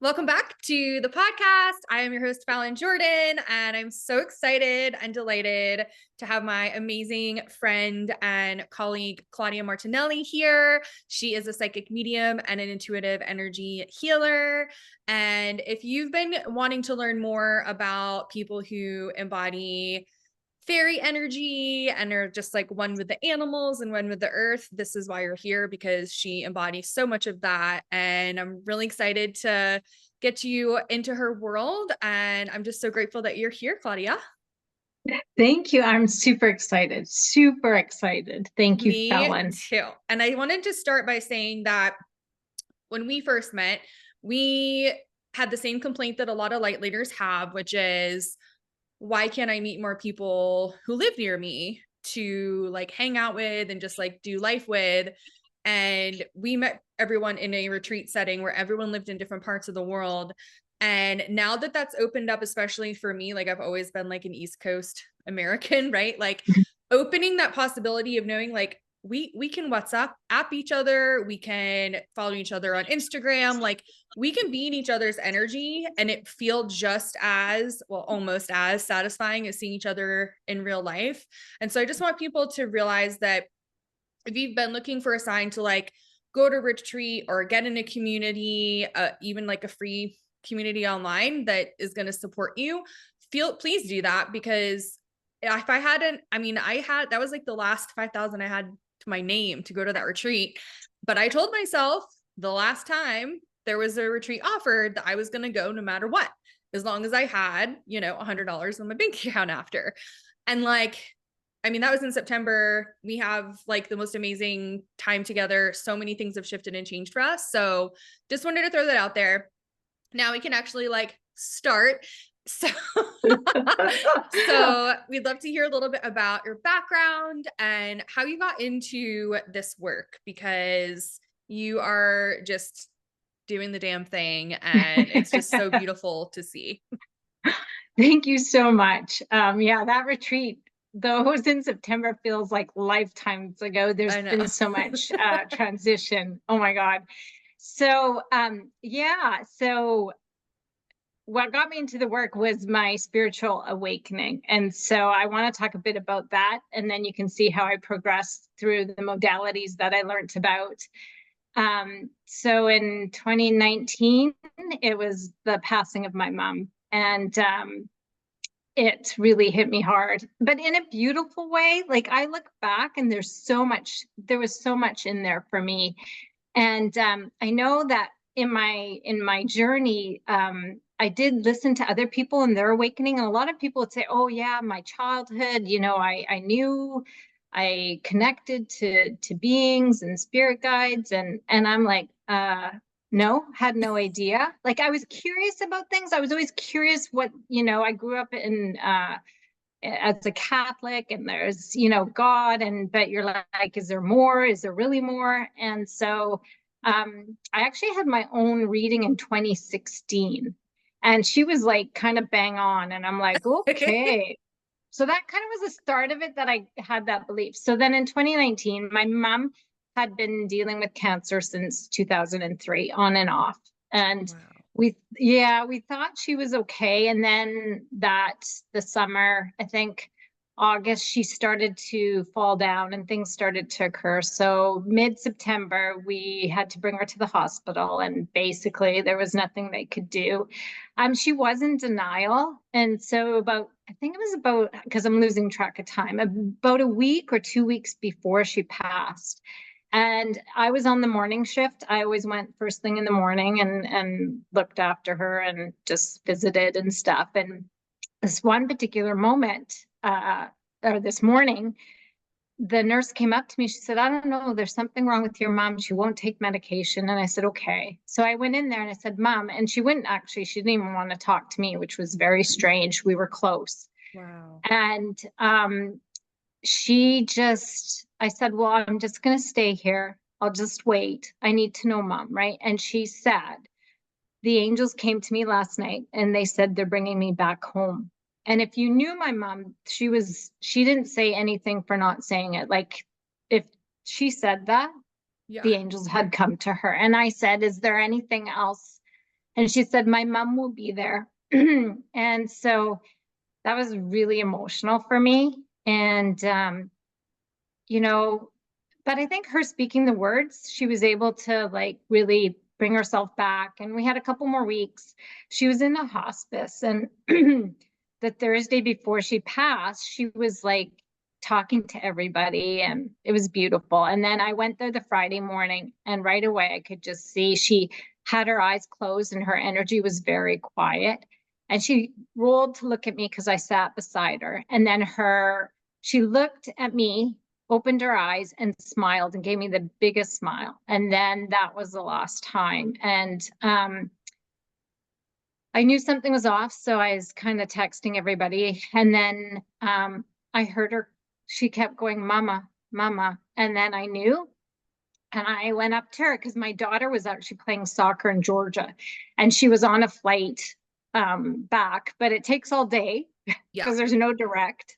Welcome back to the podcast. I am your host, Fallon Jordan, and I'm so excited and delighted to have my amazing friend and colleague, Claudia Martinelli, here. She is a psychic medium and an intuitive energy healer. And if you've been wanting to learn more about people who embody fairy energy and are just like one with the animals and one with the earth, this is why you're here, because she embodies so much of that. And I'm really excited to get you into her world. And I'm just so grateful that you're here, Claudia. Thank you. I'm super excited. Super excited. Thank you, Me Fallon. too. And I wanted to start by saying that when we first met, we had the same complaint that a lot of light leaders have, which is, why can't I meet more people who live near me to like hang out with and just like do life with? And we met everyone in a retreat setting where everyone lived in different parts of the world. And now that that's opened up, especially for me, like I've always been like an East Coast American, right? Like opening that possibility of knowing like we can WhatsApp app each other, we can follow each other on Instagram, like we can be in each other's energy and it feel just as well, almost as satisfying as seeing each other in real life. And so I just want people to realize that if you've been looking for a sign to like go to retreat or get in a community, even like a free community online that is going to support you, please do that. Because if I hadn't, I mean, that was like the last 5,000 I had to my name to go to that retreat. But I told myself the last time there was a retreat offered that I was going to go no matter what, as long as I had, $100 in my bank account after. And like, I mean, that was in September. We have like the most amazing time together. So many things have shifted and changed for us. So just wanted to throw that out there. Now we can actually like start. So, so we'd love to hear a little bit about your background and how you got into this work, because you are just doing the damn thing and it's just so beautiful to see. Thank you so much. Yeah, that retreat, though it was in September, feels like lifetimes ago. There's I know. been so much transition. Oh my God. So what got me into the work was my spiritual awakening. And so I want to talk a bit about that. And then you can see how I progressed through the modalities that I learned about. So in 2019, it was the passing of my mom. And it really hit me hard, but in a beautiful way. Like I look back and there was so much in there for me. And I know that in my journey, I did listen to other people and their awakening. And a lot of people would say, oh yeah, my childhood, I knew I connected to beings and spirit guides. And I'm like, no, had no idea. Like I was curious about things. I was always curious I grew up in as a Catholic, and there's, God, but you're like, is there more? Is there really more? And so I actually had my own reading in 2016, and she was like kind of bang on. And I'm like, okay. So that kind of was the start of it, that I had that belief. So then in 2019, my mom had been dealing with cancer since 2003, on and off. And Wow. we thought she was okay. And then the summer, I think August, she started to fall down and things started to occur. So mid-September, we had to bring her to the hospital, and basically there was nothing they could do. She was in denial. And so I think it was about, because I'm losing track of time, about a week or 2 weeks before she passed. And I was on the morning shift. I always went first thing in the morning and looked after her and just visited and stuff. And this one particular moment, or this morning, the nurse came up to me. She said, I don't know, there's something wrong with your mom. She won't take medication. And I said, okay. So I went in there and I said, Mom, and she didn't even want to talk to me, which was very strange. We were close. Wow. And I said, well, I'm just going to stay here. I'll just wait. I need to know, Mom, right? And she said, the angels came to me last night and they said they're bringing me back home. And if you knew my mom, she didn't say anything for not saying it. Like if she said that, Yeah. the angels had come to her. And I said, is there anything else? And she said, my mom will be there. And so that was really emotional for me. And, you know, but I think her speaking the words, she was able to like really bring herself back. And we had a couple more weeks. She was in a hospice, and the Thursday before she passed, she was like talking to everybody, and it was beautiful. And then I went there the Friday morning, and right away I could just see she had her eyes closed and her energy was very quiet. And she rolled to look at me because I sat beside her. And then she looked at me, opened her eyes and smiled and gave me the biggest smile. And then that was the last time. And I knew something was off, so I was kind of texting everybody. And then I heard her, she kept going, mama, mama. And then I knew. And I went up to her because my daughter was actually playing soccer in Georgia, and she was on a flight back, but it takes all day because there's no direct.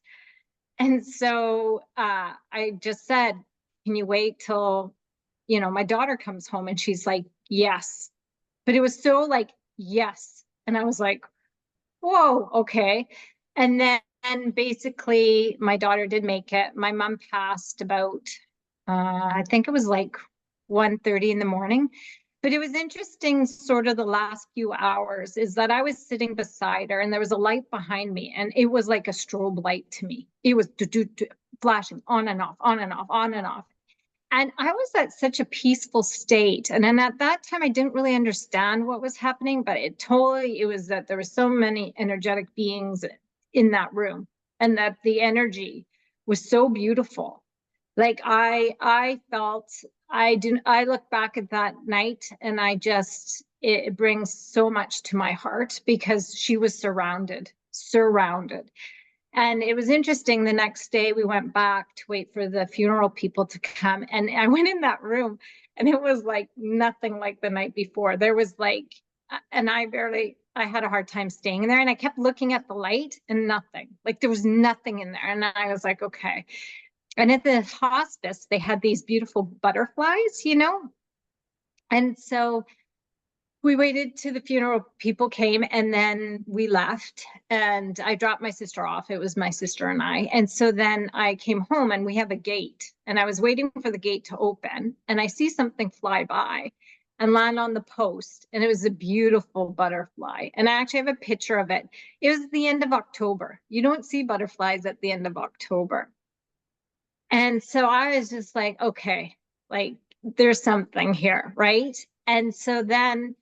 And so I just said, can you wait till, my daughter comes home? And she's like, yes. But it was so like, yes. And I was like, whoa, okay. And then basically my daughter did make it. My mom passed about, I think it was like 1:30 in the morning. But it was interesting, sort of the last few hours, is that I was sitting beside her and there was a light behind me, and it was like a strobe light to me. It was flashing on and off, on and off, on and off. And I was at such a peaceful state. And then at that time, I didn't really understand what was happening, but it was that there were so many energetic beings in that room, and that the energy was so beautiful. Like I felt, I look back at that night and it brings so much to my heart because she was surrounded. And it was interesting. The next day we went back to wait for the funeral people to come. And I went in that room and it was like nothing like the night before. There was like, and I had a hard time staying there. And I kept looking at the light and nothing, like there was nothing in there. And I was like, okay. And at the hospice, they had these beautiful butterflies, And so we waited till the funeral people came, and then we left, and I dropped my sister off. It was my sister and I. And so then I came home, and we have a gate, and I was waiting for the gate to open, and I see something fly by and land on the post. And it was a beautiful butterfly. And I actually have a picture of it. It was the end of October. You don't see butterflies at the end of October. And so I was just like, okay, like there's something here, right? And so then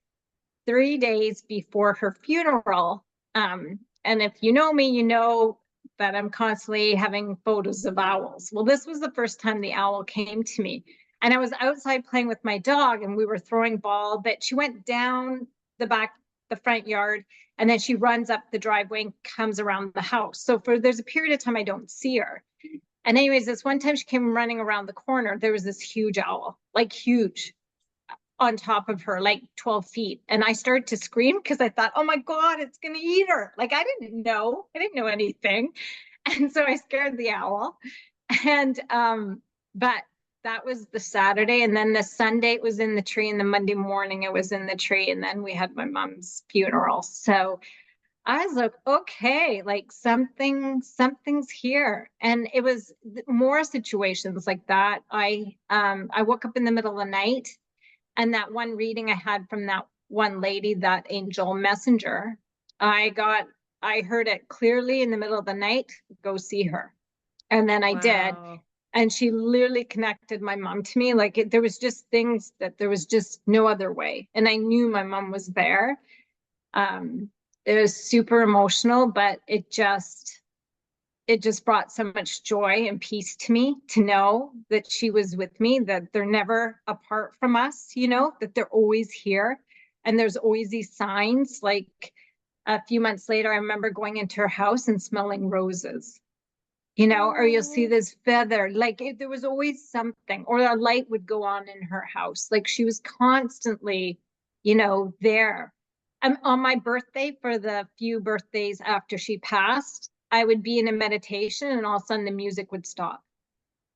3 days before her funeral, and if you know me, you know that I'm constantly having photos of owls. Well, this was the first time the owl came to me. And I was outside playing with my dog, and we were throwing ball, but she went down the front yard, and then she runs up the driveway and comes around the house. So there's a period of time I don't see her. And anyways, this one time she came running around the corner, there was this huge owl, like huge, on top of her, like 12 feet. And I started to scream because I thought, oh my God, it's going to eat her. Like I didn't know anything. And so I scared the owl. And, but that was the Saturday. And then the Sunday it was in the tree, and the Monday morning it was in the tree. And then we had my mom's funeral. So I was like, okay, like something's here. And it was more situations like that. I woke up in the middle of the night, and that one reading I had from that one lady, that angel messenger, I heard it clearly in the middle of the night, go see her. And then I did. And she literally connected my mom to me. Like there was just things that there was just no other way. And I knew my mom was there. It was super emotional, but it just brought so much joy and peace to me to know that she was with me, that they're never apart from us, that they're always here. And there's always these signs. Like a few months later, I remember going into her house and smelling roses, or you'll see this feather, like there was always something, or a light would go on in her house. Like she was constantly, there. On my birthday, for the few birthdays after she passed, I would be in a meditation, and all of a sudden the music would stop.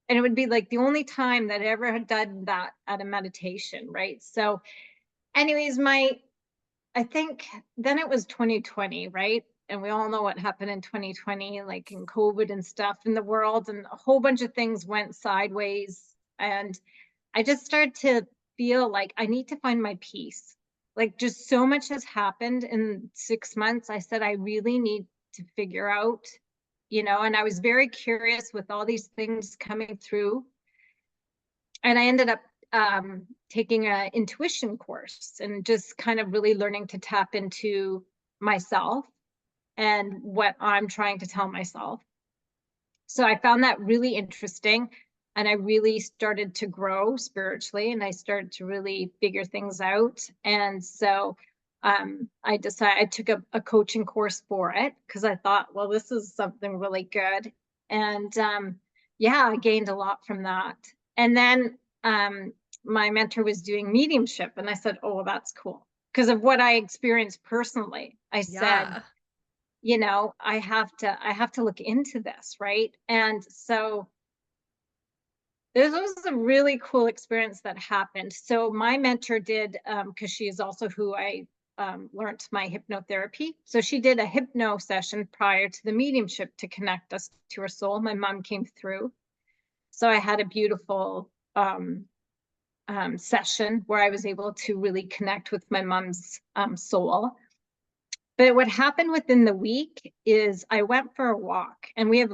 And it would be like the only time that I ever had done that at a meditation, right? So anyways, I think then it was 2020, right? And we all know what happened in 2020, like in COVID and stuff in the world, and a whole bunch of things went sideways. And I just started to feel like I need to find my peace. Like just so much has happened in 6 months. I said, I really need to figure out, and I was very curious with all these things coming through. And I ended up taking an intuition course and just kind of really learning to tap into myself and what I'm trying to tell myself. So I found that really interesting. And I really started to grow spiritually and I started to really figure things out. And so I decided I took a coaching course for it because I thought, well, this is something really good. And yeah, I gained a lot from that. And then my mentor was doing mediumship. And I said, oh, well, that's cool. Because of what I experienced personally. I said, I have to look into this, right? And so this was a really cool experience that happened. So my mentor did, because she is also who I learned my hypnotherapy. So she did a hypno session prior to the mediumship to connect us to her soul. My mom came through. So I had a beautiful session where I was able to really connect with my mom's soul. But what happened within the week is I went for a walk and we have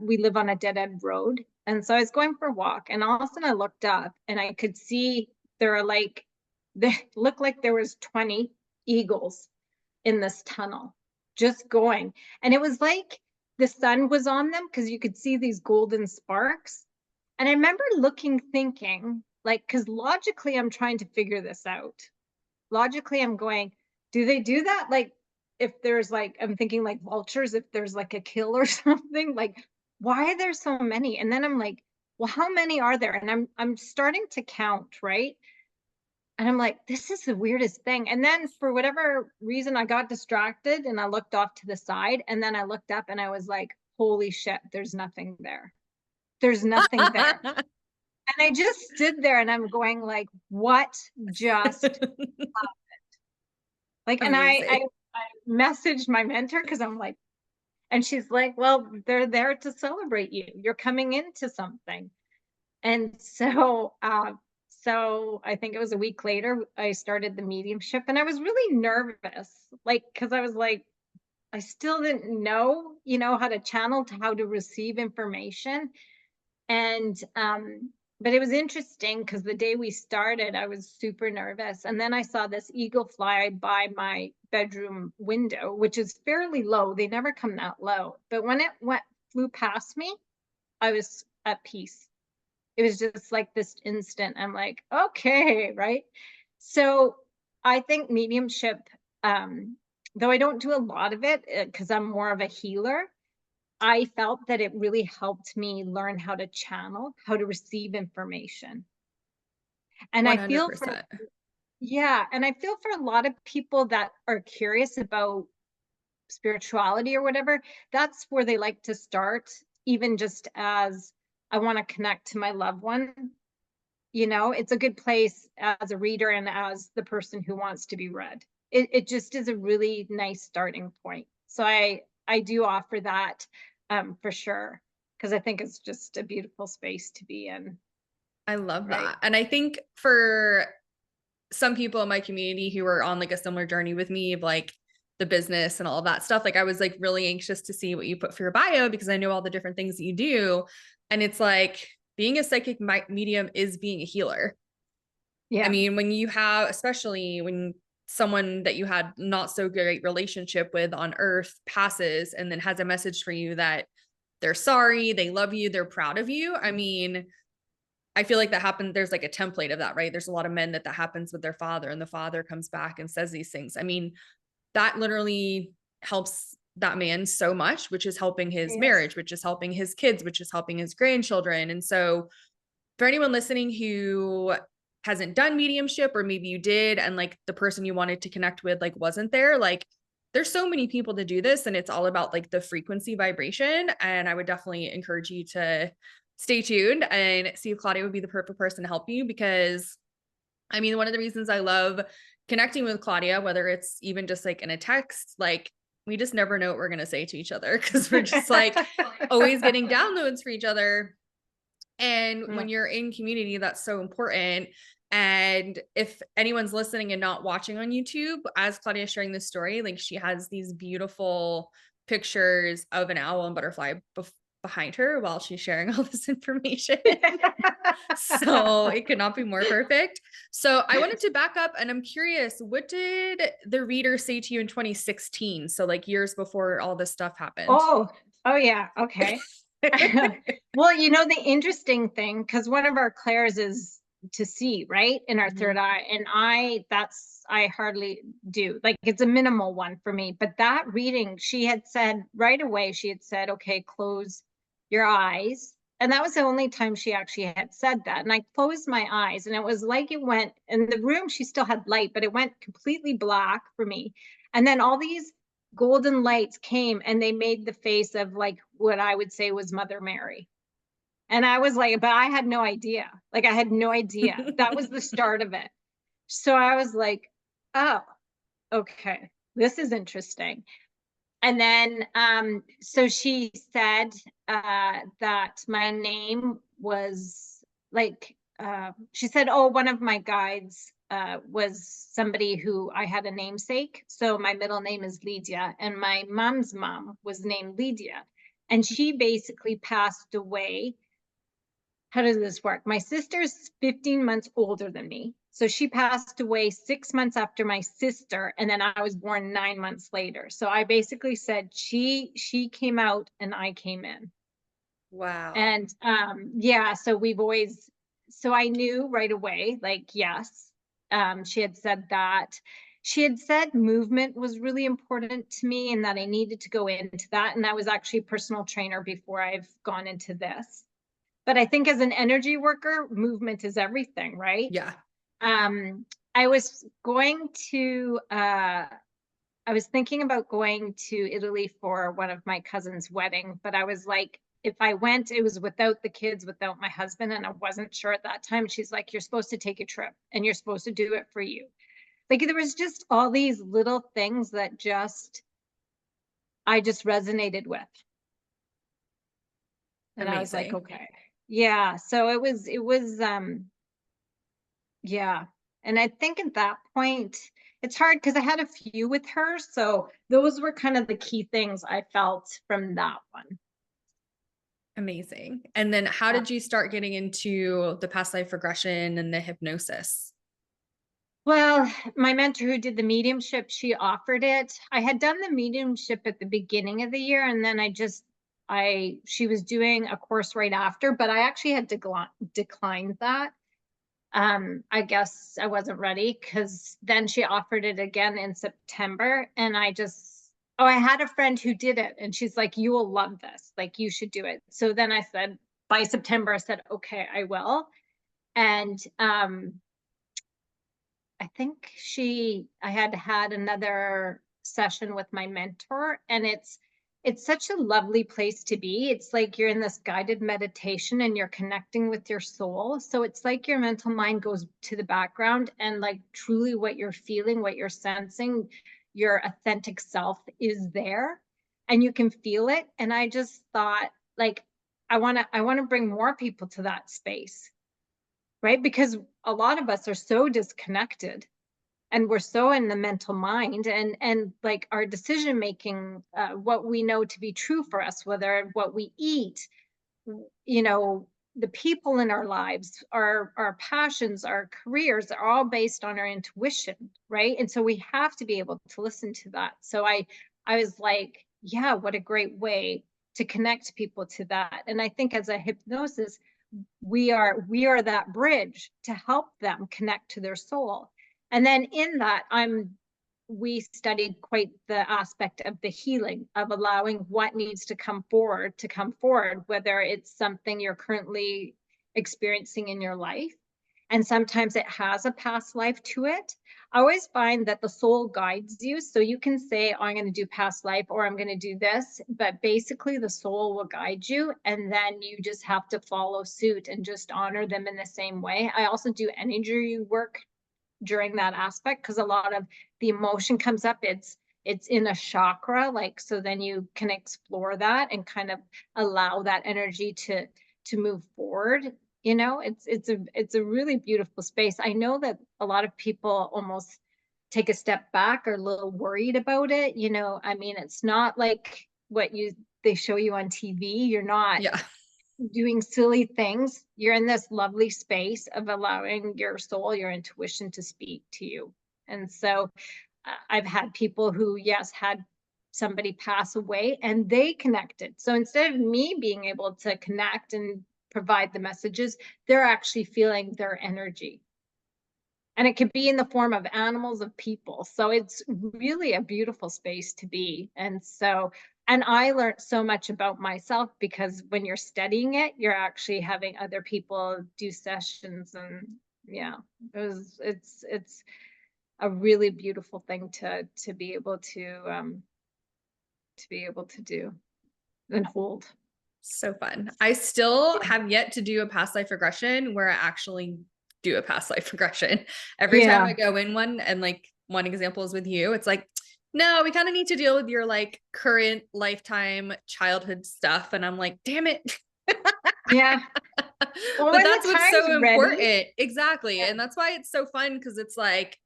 we live on a dead end road. And so I was going for a walk and all of a sudden I looked up and I could see there are they looked like there was 20 eagles in this tunnel just going. And it was like the sun was on them because you could see these golden sparks. And I remember thinking, because logically I'm trying to figure this out. Logically, I'm going, do they do that? Like, if there's I'm thinking like vultures, if there's like a kill or something, why are there so many? And then I'm like, well, how many are there? And I'm starting to count, right? And I'm like, this is the weirdest thing. And then for whatever reason, I got distracted and I looked off to the side. And then I looked up and I was like, holy shit, there's nothing there. There's nothing there. And I just stood there and I'm going like, what just and I messaged my mentor because I'm like, and she's like, well, they're there to celebrate you. You're coming into something. And so, so I think it was a week later, I started the mediumship and I was really nervous, because I was like, I still didn't know, how to channel, how to receive information. And but it was interesting because the day we started, I was super nervous. And then I saw this eagle fly by my bedroom window, which is fairly low. They never come that low. But when it flew past me, I was at peace. It was just like this instant. I'm like, okay, right? So I think mediumship, though I don't do a lot of it because I'm more of a healer, I felt that it really helped me learn how to channel, how to receive information. And I feel 100%. and I feel for a lot of people that are curious about spirituality or whatever, that's where they like to start, even just as I want to connect to my loved one. It's a good place as a reader and as the person who wants to be read. It just is a really nice starting point. So I do offer that for sure, because I think it's just a beautiful space to be in. I love Right. that. And I think for some people in my community who are on like a similar journey with me of like the business and all of that stuff, I was like really anxious to see what you put for your bio because I know all the different things that you do. And it's like being a psychic medium is being a healer. Yeah. I mean, when you have, especially when someone that you had not so great relationship with on earth passes and then has a message for you that they're sorry, they love you, they're proud of you. I mean, I feel like that happened. There's like a template of that, right? There's a lot of men that happens with their father and the father comes back and says these things. I mean, that literally helps that man so much, which is helping his marriage, which is helping his kids, which is helping his grandchildren. And so for anyone listening who hasn't done mediumship, or maybe you did and like the person you wanted to connect with like wasn't there, like there's so many people to do this and it's all about like the frequency vibration. And I would definitely encourage you to stay tuned and see if Claudia would be the perfect person to help you, because I mean, one of the reasons I love connecting with Claudia, whether it's even just like in a text, like we just never know what we're going to say to each other because we're just like always getting downloads for each other. And when you're in community, that's so important. And if anyone's listening and not watching on YouTube, as Claudia is sharing this story, like she has these beautiful pictures of an owl and butterfly behind her while she's sharing all this information. So it could not be more perfect. So I wanted to back up and I'm curious, what did the reader say to you in 2016? So like years before all this stuff happened. Oh yeah. Okay. Well, you know, the interesting thing, because one of our clairs is to see, right? In our third eye. And I hardly do. Like it's a minimal one for me. But that reading, she had said right away, she had said, okay, close your eyes. And that was the only time she actually had said that. And I closed my eyes and it was like it went in the room, she still had light, but it went completely black for me. And then all these golden lights came and they made the face of like what I would say was Mother Mary. And I was like, but I had no idea. Like I had no idea. That was the start of it. So I was like, oh, okay, this is interesting. And then so she said that my name was like, she said, oh, one of my guides was somebody who I had a namesake. So my middle name is Lydia, and my mom's mom was named Lydia. And she basically passed away. How does this work? My sister's 15 months older than me. So she passed away 6 months after my sister, and then I was born 9 months later. So I basically said she came out and I came in. Wow. And yeah, so we've always, so I knew right away, like, yes, she had said that. She had said movement was really important to me and that I needed to go into that. And I was actually a personal trainer before I've gone into this. But I think as an energy worker, movement is everything, right? Yeah. I was going to, I was thinking about going to Italy for one of my cousin's wedding, but I was like, if I went, it was without the kids, without my husband, and I wasn't sure at that time. She's like, you're supposed to take a trip and you're supposed to do it for you. Like there was just all these little things that I just resonated with. And Amazing. I was like, okay. Yeah. So it was, yeah. And I think at that point, it's hard because I had a few with her. So those were kind of the key things I felt from that one. Amazing. And then how did you start getting into the past life regression and the hypnosis? Well, my mentor who did the mediumship, she offered it. I had done the mediumship at the beginning of the year, and then she was doing a course right after, but I actually had declined that. I guess I wasn't ready because then she offered it again in September, and I had a friend who did it, and she's like, you will love this, like you should do it. So then I said, by September, I said, okay, I will. And I think I had another session with my mentor, and it's such a lovely place to be. It's like you're in this guided meditation and you're connecting with your soul. So it's like your mental mind goes to the background and like truly what you're feeling, what you're sensing, your authentic self is there and you can feel it. And I just thought like, I want to bring more people to that space, right? Because a lot of us are so disconnected and we're so in the mental mind and like our decision making, what we know to be true for us, whether what we eat, you know, the people in our lives, our passions, our careers are all based on our intuition, right? And so we have to be able to listen to that. So I was like, yeah, what a great way to connect people to that. And I think as a hypnosis, we are that bridge to help them connect to their soul. And then in that, we studied quite the aspect of the healing, of allowing what needs to come forward, whether it's something you're currently experiencing in your life. And sometimes it has a past life to it. I always find that the soul guides you. So you can say, oh, I'm going to do past life or I'm going to do this. But basically, the soul will guide you. And then you just have to follow suit and just honor them in the same way. I also do energy work during that aspect, because a lot of the emotion comes up. It's in a chakra, like, so then you can explore that and kind of allow that energy to move forward. You know, it's a really beautiful space. I know that a lot of people almost take a step back or a little worried about it. You know, I mean, it's not like what they show you on TV. You're not Yeah. doing silly things. You're in this lovely space of allowing your soul, your intuition to speak to you. And so I've had people who, yes, had somebody pass away and they connected. So instead of me being able to connect and provide the messages, they're actually feeling their energy. And it could be in the form of animals, of people. So it's really a beautiful space to be. And so, and I learned so much about myself, because when you're studying it, you're actually having other people do sessions. And yeah, it's a really beautiful thing to be able to do and hold. So fun. I still have yet to do a past life regression where I actually do a past life regression. Every time I go in one, and like one example is with you, it's like, no, we kind of need to deal with your like current lifetime childhood stuff. And I'm like, damn it. Yeah. Well, But that's what's so important. ready. Exactly. Yeah. And that's why it's so fun, because it's like,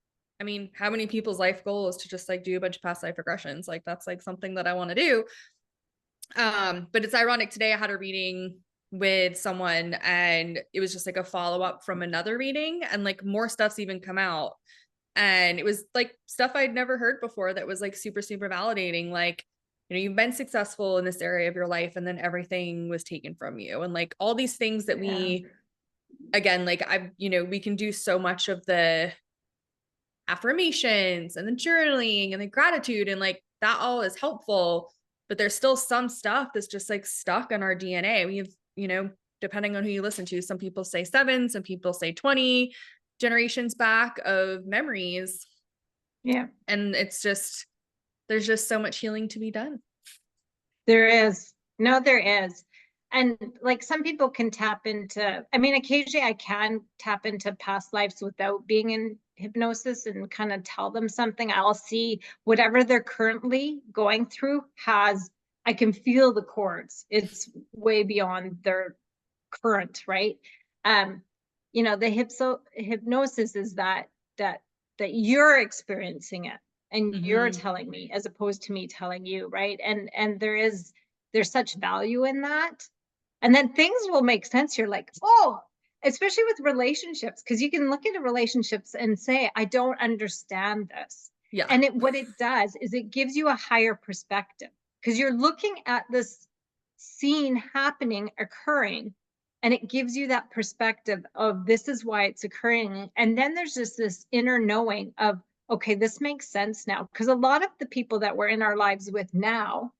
I mean, how many people's life goal is to just like do a bunch of past life regressions? Like that's like something that I want to do. But it's ironic, today I had a reading with someone and it was just like a follow-up from another reading, and like more stuff's even come out, and it was like stuff I'd never heard before that was like super, super validating. Like, you know, you've been successful in this area of your life and then everything was taken from you, and like all these things that we, again, like we can do so much of the affirmations and the journaling and the gratitude, and like that all is helpful, but there's still some stuff that's just like stuck in our DNA. We have, depending on who you listen to, some people say 7, some people say 20 generations back of memories. Yeah. And there's just so much healing to be done. There is. No, there is. And like some people can tap into, I mean, occasionally I can tap into past lives without being in hypnosis and kind of tell them something. I'll see whatever they're currently going through I can feel the chords. It's way beyond their current, right? The hypnosis is that you're experiencing it and you're telling me, as opposed to me telling you, right? And there's such value in that. And then things will make sense. You're like, oh, especially with relationships, because you can look into relationships and say, I don't understand this. Yeah. And what it does is it gives you a higher perspective, because you're looking at this scene happening, occurring, and it gives you that perspective of this is why it's occurring. And then there's just this inner knowing of, okay, this makes sense now. Because a lot of the people that we're in our lives with now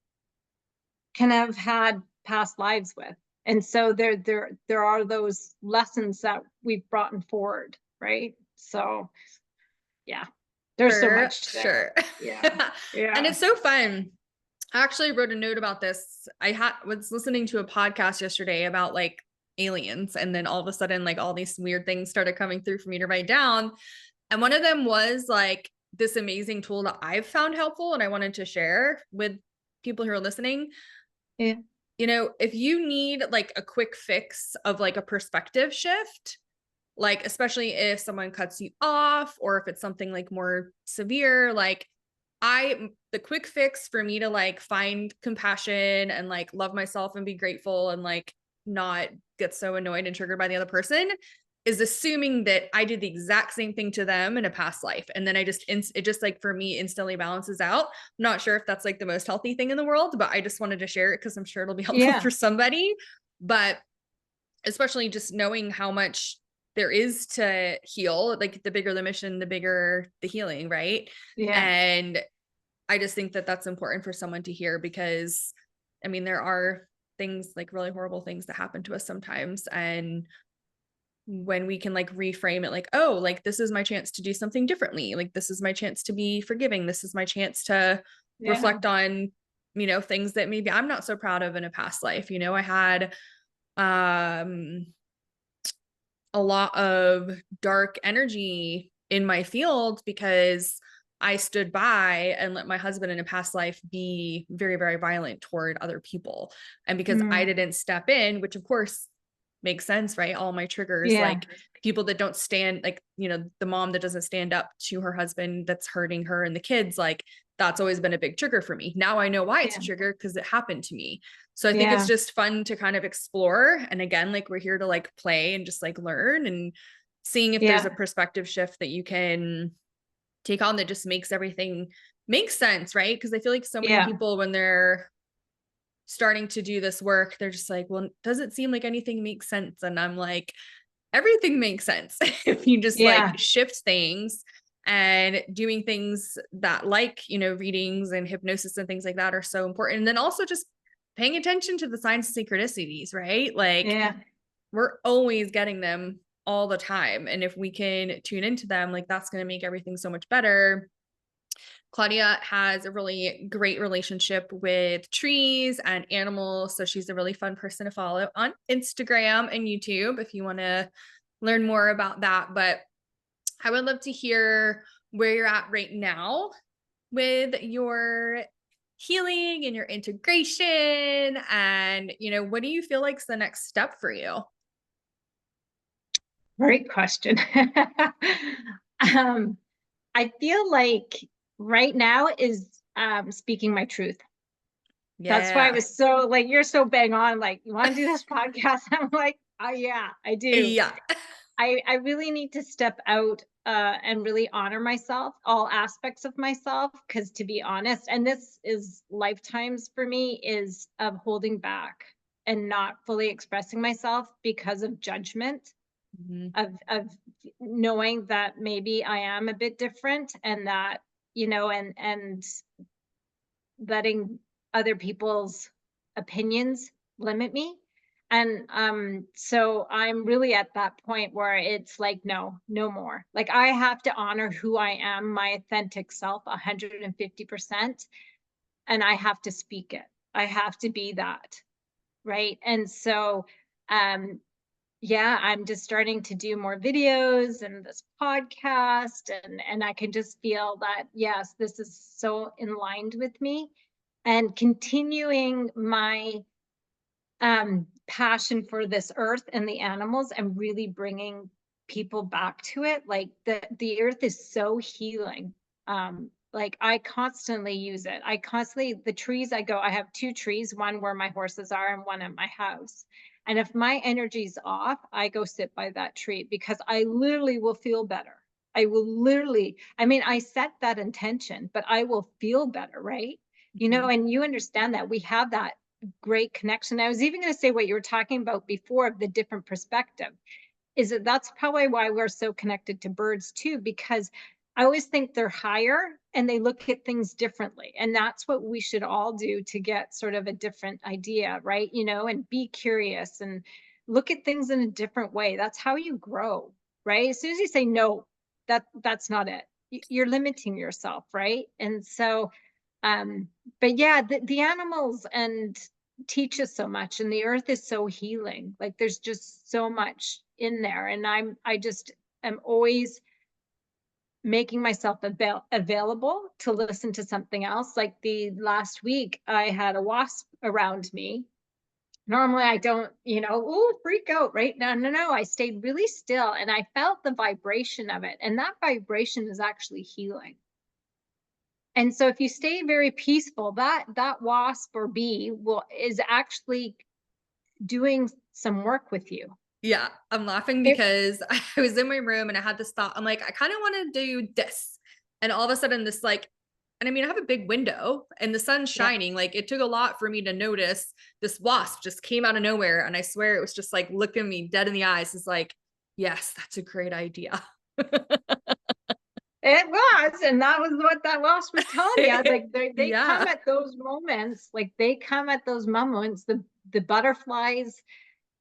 can have had past lives with. And so there are those lessons that we've brought forward, right? So yeah, there's so much there. Sure. Yeah. And it's so fun. I actually wrote a note about this. I was listening to a podcast yesterday about like aliens, and then all of a sudden like all these weird things started coming through for me to write down. And one of them was like this amazing tool that I've found helpful and I wanted to share with people who are listening. Yeah. If you need like a quick fix of like a perspective shift, like especially if someone cuts you off or if it's something like more severe, like the quick fix for me to like find compassion and like love myself and be grateful and like not get so annoyed and triggered by the other person is assuming that I did the exact same thing to them in a past life. And then it just like for me instantly balances out. I'm not sure if that's like the most healthy thing in the world, but I just wanted to share it because I'm sure it'll be helpful for somebody. But especially just knowing how much there is to heal, like the bigger the mission, the bigger the healing, right? Yeah. And I just think that that's important for someone to hear, because I mean, there are things like really horrible things that happen to us sometimes. And when we can like reframe it, like, oh, like this is my chance to do something differently. Like this is my chance to be forgiving. This is my chance to reflect on, things that maybe I'm not so proud of in a past life. I had, a lot of dark energy in my field because I stood by and let my husband in a past life be very, very violent toward other people. And because I didn't step in, which of course makes sense, right? All my triggers, Yeah. like people that don't stand, like, you know, the mom that doesn't stand up to her husband that's hurting her and the kids, like that's always been a big trigger for me. Now I know why it's a trigger because it happened to me. So I think it's just fun to kind of explore. And again, like we're here to like play and just like learn and seeing if there's a perspective shift that you can take on that just makes everything make sense, right? Because I feel like so many people, when they're starting to do this work, they're just like, well, does it seem like anything makes sense? And I'm like, everything makes sense if you just like shift things and doing things that, like, you know, readings and hypnosis and things like that are so important. And then also just paying attention to the signs and synchronicities, right? Like we're always getting them all the time. And if we can tune into them, like that's going to make everything so much better. Claudia has a really great relationship with trees and animals. So she's a really fun person to follow on Instagram and YouTube if you want to learn more about that. But I would love to hear where you're at right now with your healing and your integration. And, you know, what do you feel like is the next step for you? Great question. I feel like right now is speaking my truth. That's why I was so like, you're so bang on, like, you want to do this podcast? I'm like, oh yeah, I do. Yeah. I really need to step out and really honor myself, all aspects of myself, because to be honest, and this is lifetimes for me, is of holding back and not fully expressing myself because of judgment, of knowing that maybe I am a bit different, and that, you know, and letting other people's opinions limit me. And so I'm really at that point where it's like, no more. Like I have to honor who I am, my authentic self, 150%. And I have to speak it. I have to be that. Right. And so yeah, I'm just starting to do more videos and this podcast, and I can just feel that, yes, this is so in line with me, and continuing my passion for this earth and the animals, and really bringing people back to it. Like the earth is so healing. Like I constantly use it. The trees, I have 2 trees, one where my horses are and one at my house. And if my energy's off, I go sit by that tree because I literally will feel better. I will literally, I mean, I set that intention, but I will feel better, right? You know, and you understand that we have that great connection. I was even going to say what you were talking about before, of the different perspective, is that that's probably why we're so connected to birds too, because I always think they're higher and they look at things differently. And that's what we should all do to get sort of a different idea, right? You know, and be curious and look at things in a different way. That's how you grow, right? As soon as you say no, that's not it. You're limiting yourself, right? And so but yeah, the animals and teach us so much, and the earth is so healing. Like there's just so much in there, and I just am always making myself available to listen to something else. Like the last week I had a wasp around me. Normally I don't, you know, freak out, right? No, I stayed really still and I felt the vibration of it, and that vibration is actually healing. And so if you stay very peaceful, that wasp or bee is actually doing some work with you. Yeah, I'm laughing because I was in my room and I had this thought. I'm like, I kind of want to do this. And all of a sudden this like, and I mean, I have a big window and the sun's shining. Like it took a lot for me to notice this wasp just came out of nowhere. And I swear it was just like looking me dead in the eyes. It's like, yes, that's a great idea. It was, and that was what that wasp was telling you. Like they Yeah. come at those moments, the butterflies,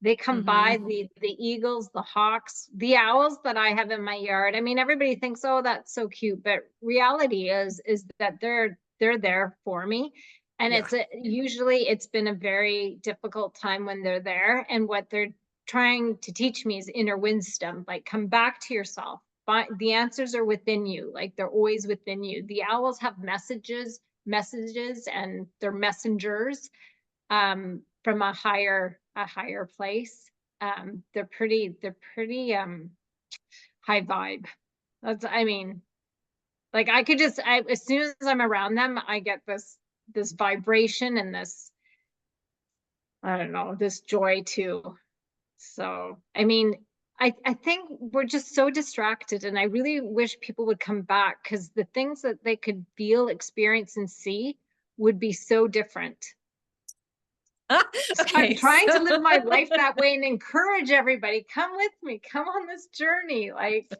they come by, the eagles, the hawks, the owls that I have in my yard. I mean, everybody thinks, oh, that's so cute, but reality is that they're there for me. And usually it's been a very difficult time when they're there, and what they're trying to teach me is inner wisdom. Like, come back to yourself. the answers are within you. Like they're always within you. The owls have messages, and they're messengers from a higher place. They're pretty high vibe. I mean, like I could just, as soon as I'm around them, I get this vibration and this, I don't know, this joy too. So, I mean, I think we're just so distracted, and I really wish people would come back, because the things that they could feel, experience, and see would be so different. So I'm trying to live my life that way and encourage everybody, come with me, come on this journey. Like,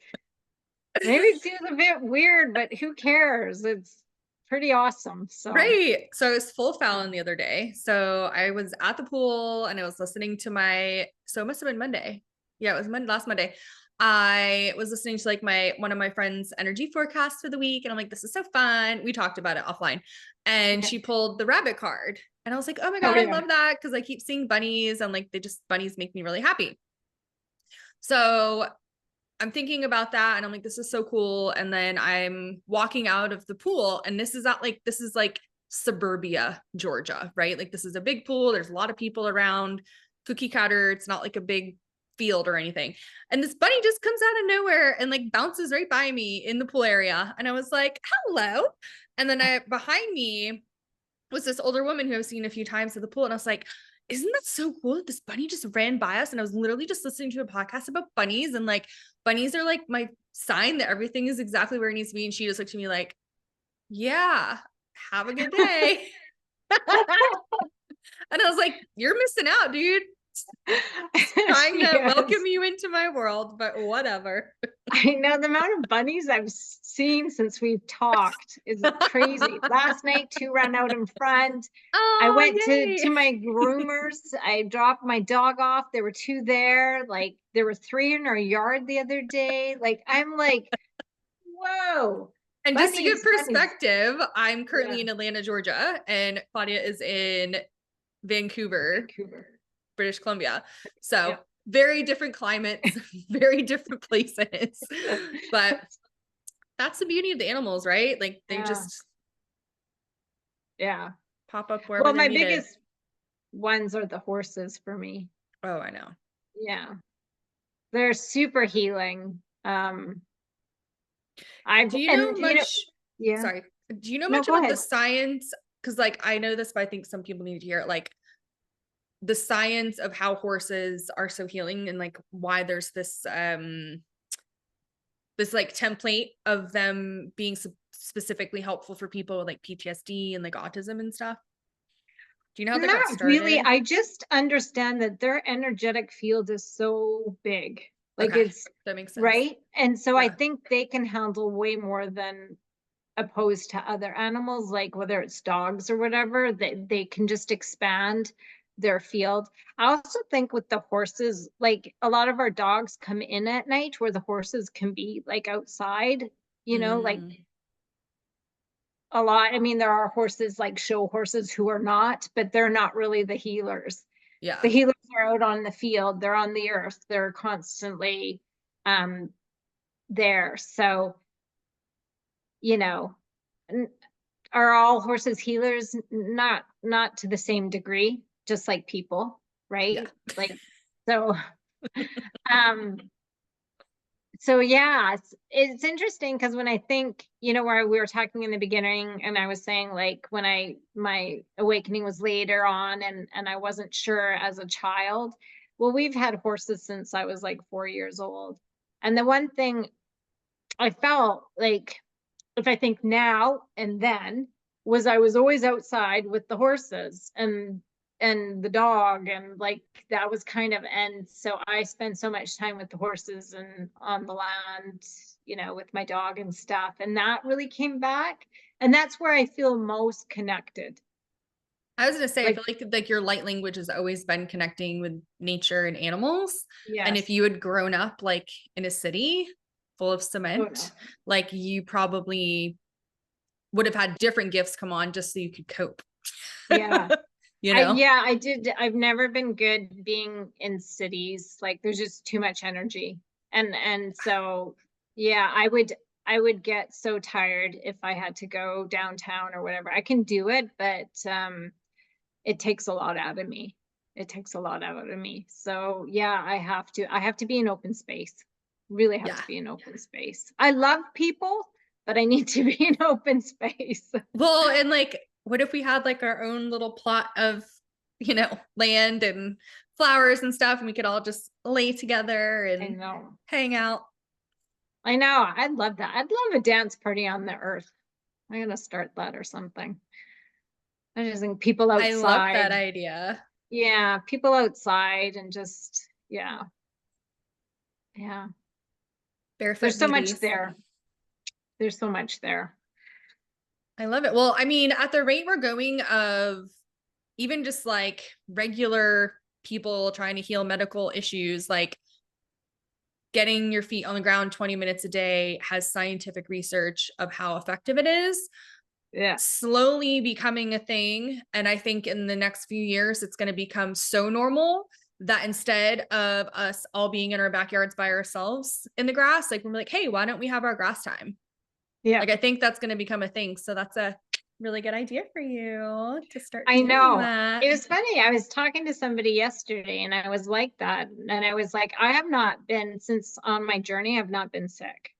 maybe it seems a bit weird, but who cares? It's pretty awesome. So Right. So I was full Fallon the other day. So I was at the pool and I was listening to so it must have been Monday. Yeah, it was last Monday. I was listening to like one of my friends' energy forecasts for the week. And I'm like, this is so fun. We talked about it offline. And she pulled the rabbit card. And I was like, oh my God, I love that. Cause I keep seeing bunnies and like bunnies make me really happy. So I'm thinking about that and I'm like, this is so cool. And then I'm walking out of the pool and this is like suburbia, Georgia, right? Like this is a big pool. There's a lot of people around, cookie cutter. It's not like a big field or anything. And this bunny just comes out of nowhere and like bounces right by me in the pool area. And I was like, hello. And then behind me was this older woman who I've seen a few times at the pool. And I was like, isn't that so cool that this bunny just ran by us? And I was literally just listening to a podcast about bunnies, and like bunnies are like my sign that everything is exactly where it needs to be. And she just looked at me like, yeah, have a good day. And I was like, you're missing out, dude. Trying to welcome you into my world, but whatever. I know the amount of bunnies I've seen since we've talked is crazy. Last night, 2 ran out in front. Oh, I went to my groomers. I dropped my dog off. There were 2 there. Like there were 3 in our yard the other day. Like I'm like, whoa. And bunnies, just to give perspective, I'm currently in Atlanta, Georgia, and Claudia is in Vancouver. British Columbia. So very different climates, very different places. But that's the beauty of the animals, right? Like they just pop up wherever. Well, my biggest ones are the horses for me. Oh, I know. Yeah. They're super healing. Do you know much? Sorry. Do you know much about the science? Because like I know this, but I think some people need to hear it. Like the science of how horses are so healing, and like why there's this like template of them being specifically helpful for people with like PTSD and like autism and stuff. Do you know how that got started? Really, I just understand that their energetic field is so big. Like it's that makes sense, right? And so I think they can handle way more than opposed to other animals, like whether it's dogs or whatever, they can just expand their field. I also think with the horses, like a lot of our dogs come in at night where the horses can be like outside, you know, like a lot. I mean, there are horses like show horses who are not, but they're not really the healers. Yeah. The healers are out on the field, they're on the earth, they're constantly there. So, you know, are all horses healers? Not to the same degree, just like people, right? Like, so so yeah, it's interesting because when I think, you know, where we were talking in the beginning and I was saying like when my awakening was later on and I wasn't sure as a child. Well, we've had horses since I was like 4 years old. And the one thing I felt like, if I think now and then, was I was always outside with the horses and the dog, and like that was kind of, and so I spent so much time with the horses and on the land, you know, with my dog and stuff, and that really came back, and that's where I feel most connected. I was gonna say, like, I feel like your light language has always been connecting with nature and animals. Yes. And if you had grown up like in a city full of cement, like you probably would have had different gifts come on just so you could cope. Yeah. You know? I did. I've never been good being in cities. Like there's just too much energy. And so Yeah, I would get so tired if I had to go downtown or whatever. I can do it, but it takes a lot out of me. It takes a lot out of me. So yeah, I have to be in open space. Really have Yeah. to be in open space. I love people, but I need to be in open space. Well, and like, what if we had like our own little plot of, land and flowers and stuff, and we could all just lay together I and know. hang out? I know. I'd love that. I'd love a dance party on the earth. I'm gonna start that or something. I just think people I love that outside. idea. Yeah, people outside and just, yeah, yeah. Barefoot There's so much beauties. there. There's so much there. I love it. Well, I mean, at the rate we're going of even just like regular people trying to heal medical issues, like getting your feet on the ground 20 minutes a day has scientific research of how effective it is, Yeah. slowly becoming a thing. And I think in the next few years, it's going to become so normal that instead of us all being in our backyards by ourselves in the grass, like we're like, hey, why don't we have our grass time? Yeah. Like, I think that's going to become a thing. So that's a really good idea for you to start I doing know. that. It was funny. I was talking to somebody yesterday and I was like that. And I was like, I have not been since on my journey, I've not been sick.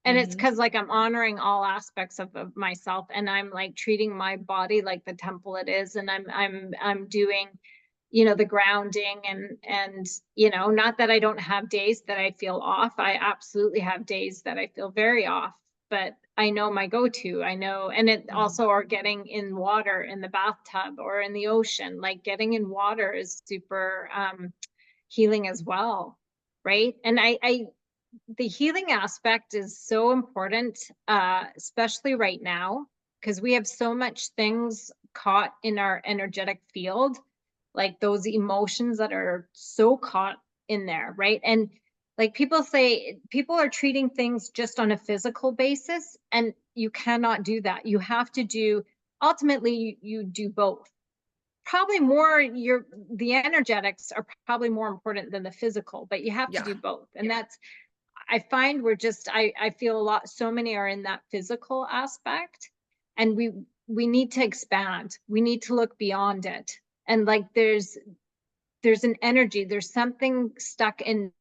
And it's Mm-hmm. because like I'm honoring all aspects of myself and I'm like treating my body like the temple it is. And I'm doing, the grounding and not that I don't have days that I feel off. I absolutely have days that I feel very off, but I know my go-to. I know, and it also are getting in water in the bathtub or in the ocean. Like getting in water is super healing as well, right? And I the healing aspect is so important, especially right now, because we have so much things caught in our energetic field, like those emotions that are so caught in there, right? And like people say, people are treating things just on a physical basis, and you cannot do that. You have to do, ultimately, you do both. Probably more, the energetics are probably more important than the physical, but you have to Yeah. do both. And that's, I find we're just, I feel a lot, so many are in that physical aspect, and we need to expand. We need to look beyond it. And like there's an energy, there's something stuck in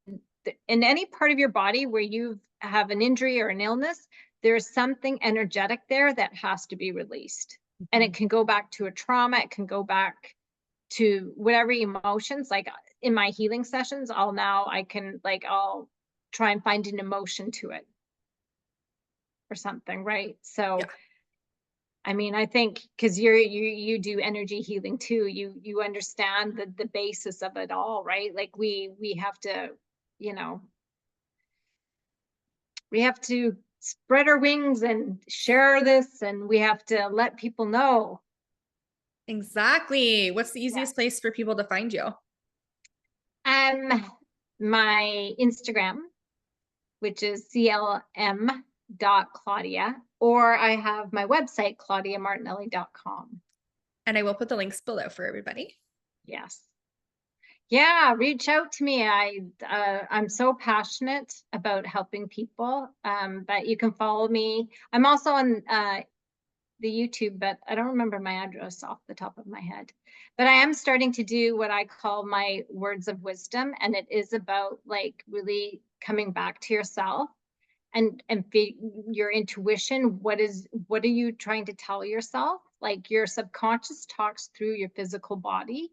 any part of your body where you have an injury or an illness, there's something energetic there that has to be released. And it can go back to a trauma, it can go back to whatever emotions. Like in my healing sessions, I'll try and find an emotion to it or something, right? So Yeah. I mean, I think because you do energy healing too, you understand the basis of it all, right? Like we have to, you know, we have to spread our wings and share this, and we have to let people know. Exactly. What's the Yeah. easiest place for people to find you? My Instagram, which is clm.claudia, or I have my website, claudiamartinelli.com. And I will put the links below for everybody. Yes. Yeah, reach out to me. I'm so passionate about helping people. But you can follow me. I'm also on the YouTube, but I don't remember my address off the top of my head. But I am starting to do what I call my words of wisdom, and it is about like really coming back to yourself and your intuition. What are you trying to tell yourself? Like your subconscious talks through your physical body,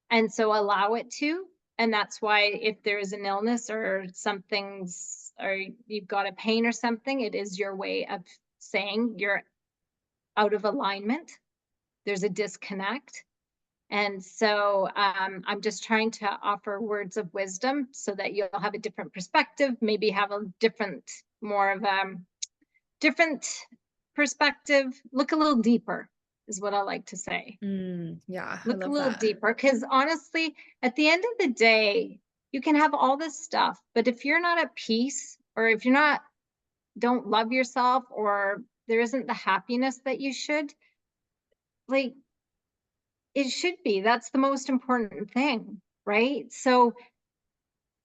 and so allow it to. And that's why if there is an illness or something's, or you've got a pain or something, it is your way of saying you're out of alignment. There's a disconnect. And so I'm just trying to offer words of wisdom so that you'll have a different perspective, maybe have a different, more of a different perspective, look a little deeper is what I like to say. Yeah, I Look a love little that. deeper, because honestly, at the end of the day, you can have all this stuff, but if you're not at peace, or if you're not, don't love yourself, or there isn't the happiness that you should, like, it should be. That's the most important thing, right? So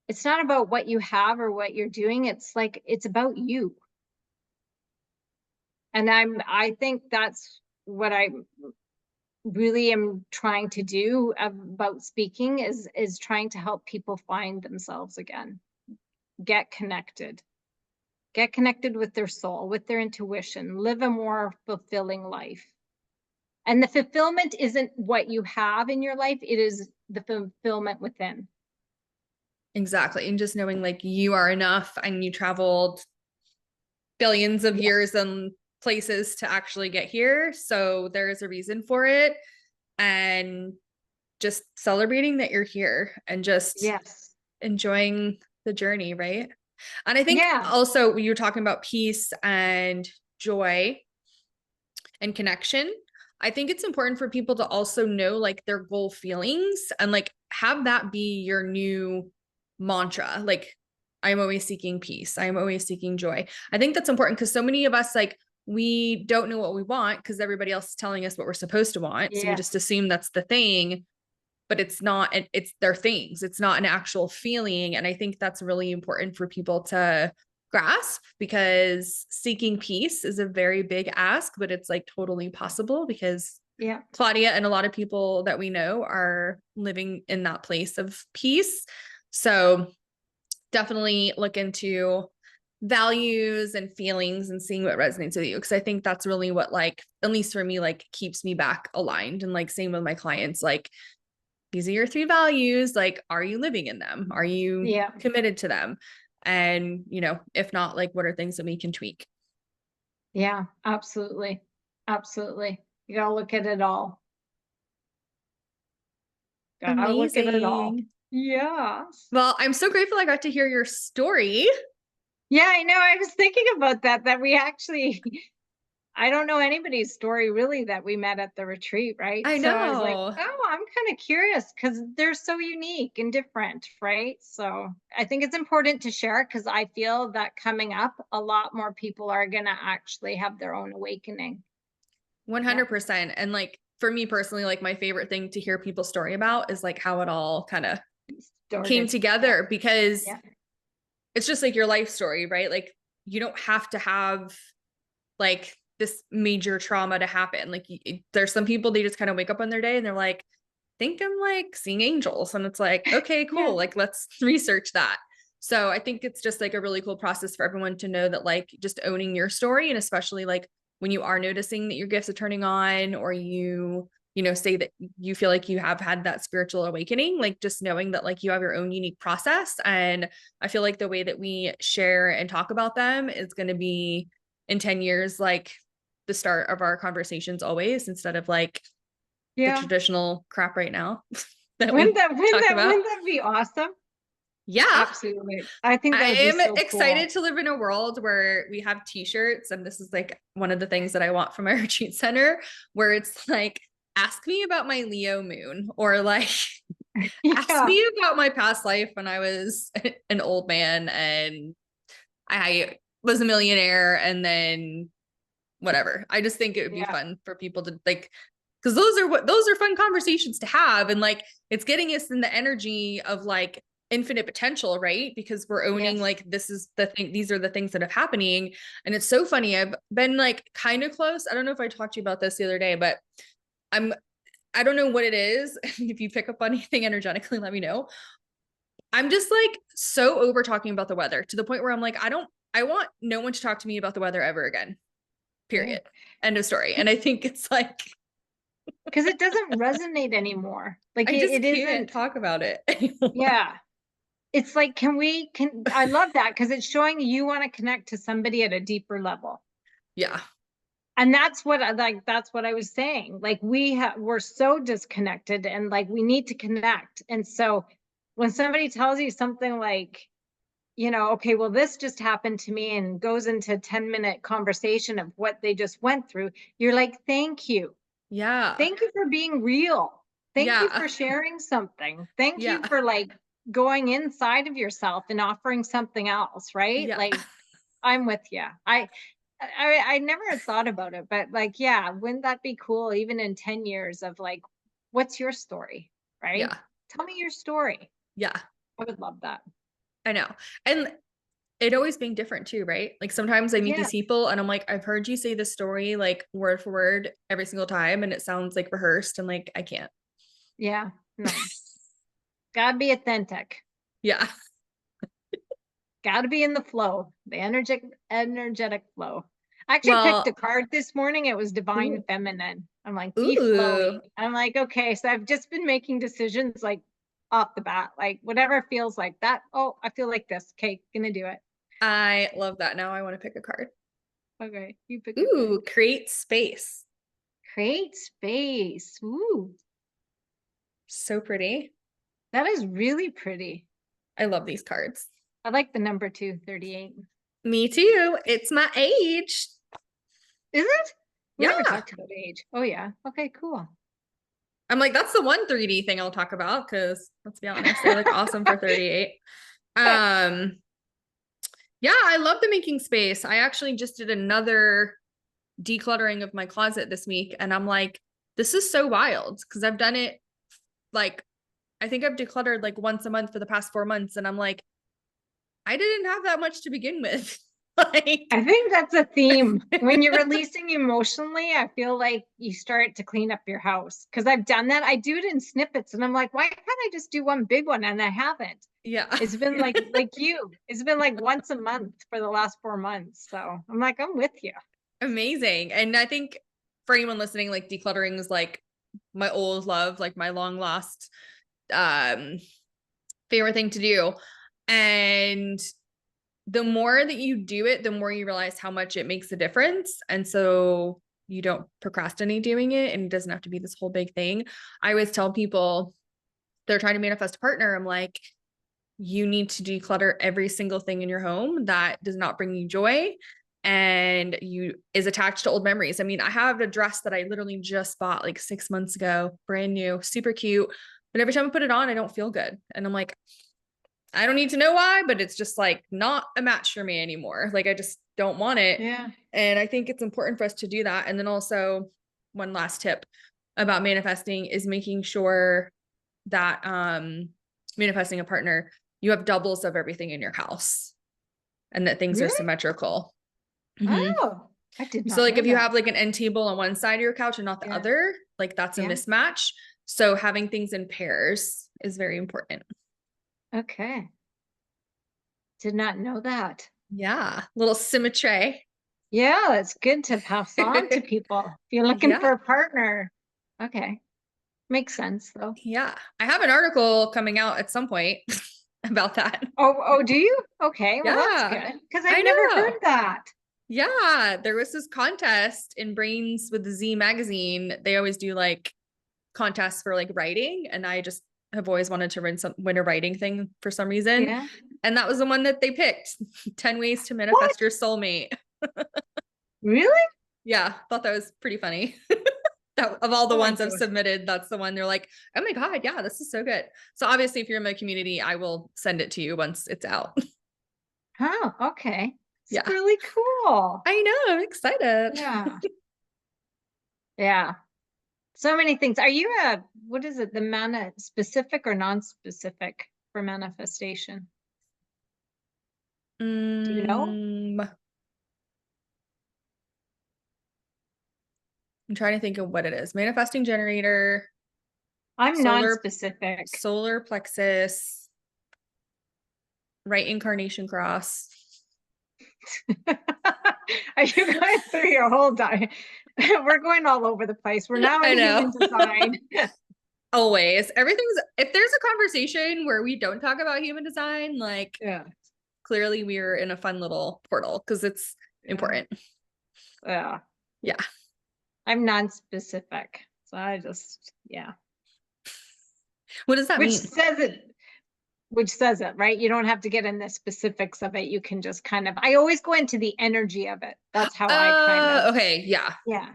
It's not about what you have or what you're doing. It's like, it's about you. And I think that's what I really am trying to do about speaking, is trying to help people find themselves again, get connected. Get connected with their soul, with their intuition, live a more fulfilling life. And the fulfillment isn't what you have in your life, it is the fulfillment within. Exactly. And just knowing like you are enough and you traveled billions of Yeah. years and places to actually get here. So there is a reason for it. And just celebrating that you're here and just Yes. enjoying the journey, right? And I think Yeah. also when you're talking about peace and joy and connection, I think it's important for people to also know like their goal feelings and like have that be your new mantra. Like, I'm always seeking peace. I'm always seeking joy. I think that's important because so many of us, like, we don't know what we want because everybody else is telling us what we're supposed to want. So we just Yes. assume that's the thing, but it's not, it's their things. It's not an actual feeling. And I think that's really important for people to grasp because seeking peace is a very big ask, but it's like totally possible because Yeah. Claudia and a lot of people that we know are living in that place of peace. So definitely look into values and feelings and seeing what resonates with you. Cause I think that's really what, like, at least for me, like keeps me back aligned. And like, same with my clients, like, these are your 3 values. Like, are you living in them? Are you Yeah. committed to them? And, you know, if not, like, what are things that we can tweak? Yeah. Absolutely. Absolutely. You gotta look at it all. Gotta look at it all. Amazing. Yes. Well, I'm so grateful I got to hear your story. Yeah, I know. I was thinking about that we actually, I don't know anybody's story really that we met at the retreat, right? I So I was like, know. oh, I'm kind of curious because they're so unique and different, right? So I think it's important to share because I feel that coming up, a lot more people are going to actually have their own awakening. Yeah. 100%. And like, for me personally, like, my favorite thing to hear people's story about is like how it all kind of came Started. Yeah. together because Yeah. it's just like your life story, right? Like, you don't have to have like this major trauma to happen. Like, there's some people, they just kind of wake up on their day and they're like, think I'm like seeing angels. And it's like, okay, Yeah. cool. Like, let's research that. So I think it's just like a really cool process for everyone to know that, like, just owning your story, and especially like when you are noticing that your gifts are turning on, or you know, say that you feel like you have had that spiritual awakening, like just knowing that like you have your own unique process. And I feel like the way that we share and talk about them is going to be in 10 years, like the start of our conversations always, instead of like the Yeah. traditional crap right now that we talk about. Wouldn't that be awesome? Yeah. Absolutely. I think I that would be am so cool. excited to live in a world where we have t-shirts, and this is like one of the things that I want from my retreat center, where it's like, ask me about my Leo moon, or like, ask Yeah. me about my past life when I was an old man and I was a millionaire, and then whatever. I just think it would be Yeah. fun for people to like, because those are fun conversations to have. And like, it's getting us in the energy of like infinite potential, right? Because we're owning Yes. like, this is the thing, these are the things that are happening. And it's so funny. I've been like kind of close. I don't know if I talked to you about this the other day, but I'm I don't know what it is. If you pick up on anything energetically, let me know. I'm just like so over talking about the weather to the point where I'm like, I want no one to talk to me about the weather ever again. Yeah. Period. End of story. And I think it's like, Because it doesn't resonate anymore. Like I just it can't isn't. talk about it anymore. Yeah. It's like, I love that because it's showing you want to connect to somebody at a deeper level. Yeah. And that's what I like, that's what I was saying. Like we're so disconnected and like we need to connect. And so when somebody tells you something like, okay, well, this just happened to me and goes into a 10-minute conversation of what they just went through, you're like, thank you. Yeah. Thank you for being real. Thank you Yeah. for sharing something. Thank you Yeah. for like going inside of yourself and offering something else, right? Yeah. Like I'm with you. I never had thought about it, but like, yeah, wouldn't that be cool even in 10 years of like, what's your story, right? Yeah. Tell me your story. Yeah. I would love that. I know. And it always being different too, right? Like sometimes I meet Yeah. these people and I'm like, I've heard you say this story like word for word every single time, and it sounds like rehearsed, and like I can't. Yeah. No. Gotta be authentic. Yeah. Gotta be in the flow, the energetic flow. I actually picked a Well, card this morning. It was divine ooh, feminine. I'm like, be ooh, flowy. I'm like, okay, so I've just been making decisions like off the bat, like whatever feels like that. Oh, I feel like this. Okay, gonna do it. I love that. Now I want to pick a card. Okay, you pick a card. Ooh, create space. Create space. Ooh, So pretty. that is really pretty. I love these cards. I like the number 238. Me too. It's my age. Is it? We never Yeah. talked about age. Oh yeah. Okay, cool. I'm like, that's the one 3D thing I'll talk about because let's be honest, they look awesome for 38. Um, yeah, I love the making space. I actually just did another decluttering of my closet this week, and I'm like, this is so wild because I've done it like I think I've decluttered like once a month for the past 4 months, and I'm like, I didn't have that much to begin with. Like, I think that's a theme. When you're releasing emotionally, I feel like you start to clean up your house. Because I've done that. I do it in snippets, and I'm like, why can't I just do one big one? And I haven't. yeah. It's been like you. It's been like once a month for the last 4 months. So I'm like, I'm with you. Amazing. And I think for anyone listening, like decluttering is like my old love, like my long lost favorite thing to do. And the more that you do it, the more you realize how much it makes a difference. And so you don't procrastinate doing it, and it doesn't have to be this whole big thing. I always tell people they're trying to manifest a partner. I'm like, you need to declutter every single thing in your home that does not bring you joy and you is attached to old memories. I mean, I have a dress that I literally just bought like 6 months ago, brand new, super cute. But every time I put it on, I don't feel good. And I'm like, I don't need to know why, but it's just like not a match for me anymore. Like I just don't want it. Yeah. And I think it's important for us to do that. And then also one last tip about manifesting is making sure that manifesting a partner, you have doubles of everything in your house and that things are Really? symmetrical. Mm-hmm. Oh, I did So not like know if you that. have like an end table on one side of your couch and not the Yeah. other, like that's a Yeah. mismatch. So having things in pairs is very important. Okay. Did not know that. Yeah, little symmetry. Yeah, it's good to pass on to people if you're looking Yeah. for a partner. Okay. Makes sense though. Yeah. I have an article coming out at some point about that. Oh, do you? Okay, well that's Yeah. good because I I've never heard know. that. Yeah, there was this contest in Brains with the Z magazine. They always do like contests for like writing, and I just have always wanted to win a writing thing for some reason. Yeah. And that was the one that they picked. 10 ways to What? manifest your soulmate. Really? Yeah, thought that was pretty funny. That, of all the Oh my ones I've gosh. submitted, that's the one they're like, oh my God, yeah, this is so good. So obviously if you're in my community, I will send it to you once it's out. Oh, okay. It's Yeah. really cool. I know, I'm excited. Yeah. Yeah. So many things. Are you what is it, the mana specific or non-specific for manifestation? Do you know? I'm trying to think of what it is. Manifesting generator, I'm solar non-specific. solar plexus, right incarnation cross. Are you going through your whole diet? We're going all over the place. We're now I in human know. design. Always. Everything's if there's a conversation where we don't talk about human design, like Yeah. clearly we're in a fun little portal because it's Yeah. important. Yeah. Yeah. I'm non-specific. So I just, yeah. What does that Which mean? says it, right? You don't have to get in the specifics of it. You can just kind of, I always go into the energy of it. That's how I kind of, Okay. Yeah. yeah.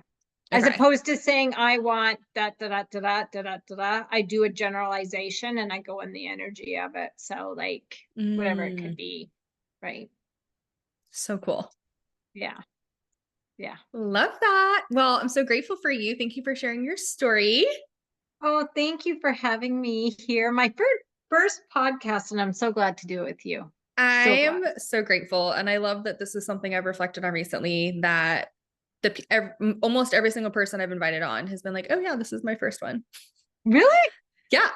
As Okay. opposed to saying, I want da da da da da da da da da. I do a generalization and I go in the energy of it. So like whatever it could be, right? So cool. Yeah. Yeah. Love that. Well, I'm so grateful for you. Thank you for sharing your story. Oh, thank you for having me here. My first podcast, and I'm so glad to do it with you. So I'm glad. so grateful. And I love that this is something I've reflected on recently, that almost every single person I've invited on has been like, oh yeah, this is my first one. Really? Yeah.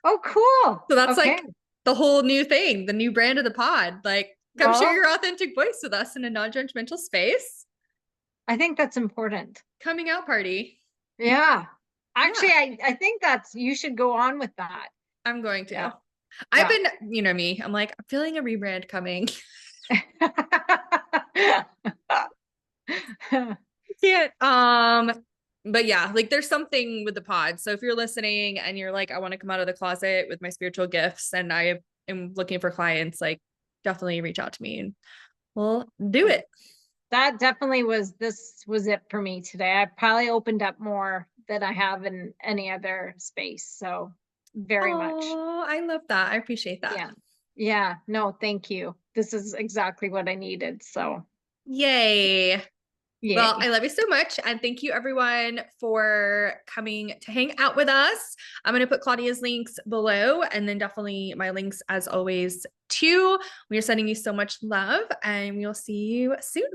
Oh, cool. So that's Okay. like the whole new thing, the new brand of the pod. Like, come share Well, your authentic voice with us in a non-judgmental space. I think that's important. Coming out party. Yeah. Actually, Yeah, I think you should go on with that. I'm going Yeah. to. I've Yeah. been, you know me, I'm like, I'm feeling a rebrand coming. Can't. But yeah, like there's something with the pod. So if you're listening and you're like, I want to come out of the closet with my spiritual gifts and I am looking for clients, like definitely reach out to me and we'll do it. That definitely this was it for me today. I probably opened up more than I have in any other space. So very much. Oh, I love that. I appreciate that. Yeah. Yeah. No, thank you. This is exactly what I needed. So Yay. Well, I yay. love you so much. And thank you everyone for coming to hang out with us. I'm going to put Claudia's links below and then definitely my links as always too. We are sending you so much love and we'll see you soon.